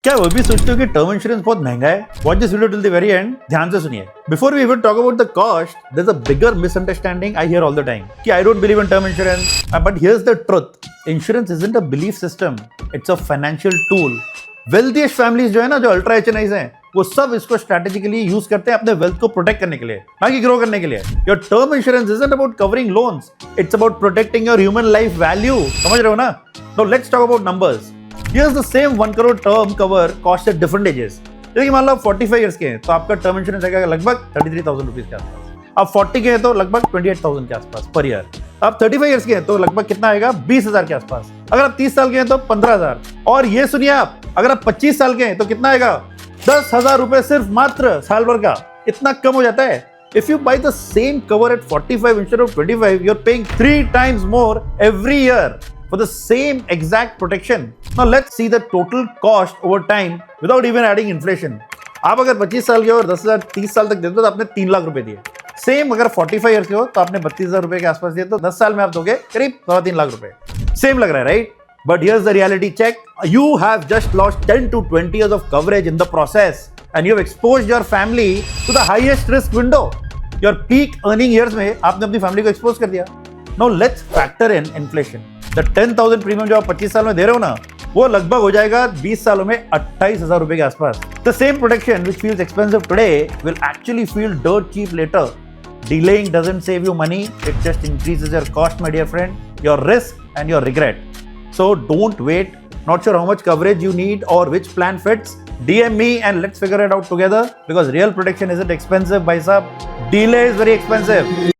क्या वो भी सोचते हो कि टर्म इंश्योरेंस बहुत महंगा है? Watch this video till the very end, ध्यान से सुनिए। Before we even talk about the cost, there is a bigger misunderstanding I hear all the time कि I don't believe in term insurance, but here's the truth, insurance isn't a belief system, it's a financial tool. Wealthiest families जो है ना, जो ultra एचएनआईज हैं, वो सब इसको strategically use करते हैं अपने वेल्थ को प्रोटेक्ट करने के लिए, ना कि ग्रो करने के लिए। Your term insurance isn't about covering loans, it's about protecting your human life value. समझ रहे हो ना? Now let's talk about numbers. Here's the same 1 crore term cover cost at different ages. जैसे कि मान लो आप 45 ईयर्स के हैं तो आपका टर्म इंश्योरेंस आएगा लगभग 33,000 रुपीज के आसपास। आप 40 के हैं तो लगभग 28,000 के आसपास पर ईयर। आप 35 ईयर्स के हैं तो लगभग कितना आएगा? 20,000 के आसपास। अगर आप 30 साल के हैं तो 15,000। और ये सुनिए आप, अगर आप 25 साल के हैं तो कितना आएगा? 10,000 रुपए सिर्फ मात्र साल भर का। इतना कम हो जाता है। If you buy the same cover at 45 instead of 25, you're paying 3 times more every year for the same exact protection. Now let's see the total cost over time without even adding inflation. आप अगर 25 साल के हो और 10,000 30 साल तक देते हो तो आपने 3 लाख रुपए दिए। सेम अगर 45 ईयर्स के हो तो आपने 32,000 रुपए के आसपास दिए, तो 10 साल में आप दोगे करीब 3.5 लाख रुपए। सेम लग रहा है, right? But here's the reality check. You have just lost 10 to 20 years of coverage in the process, and you have exposed your family to the highest risk window. Your peak earning years में आपने अपनी family को expose कर दिया। Now let's factor in inflation. The 10,000 premium जो आप 25 साल में दे रहे हो ना, वो लगभग हो जाएगा 20 सालों में 28,000 रुपए के आसपास। The same protection which feels expensive today will actually feel dirt cheap later. Delaying doesn't save you money, it just increases your cost, my dear friend, your risk and your regret. So don't wait. Not sure how much coverage you need or which plan fits? DM me and let's figure it out together, because real protection isn't expensive, bhai sahab. Delay is very expensive.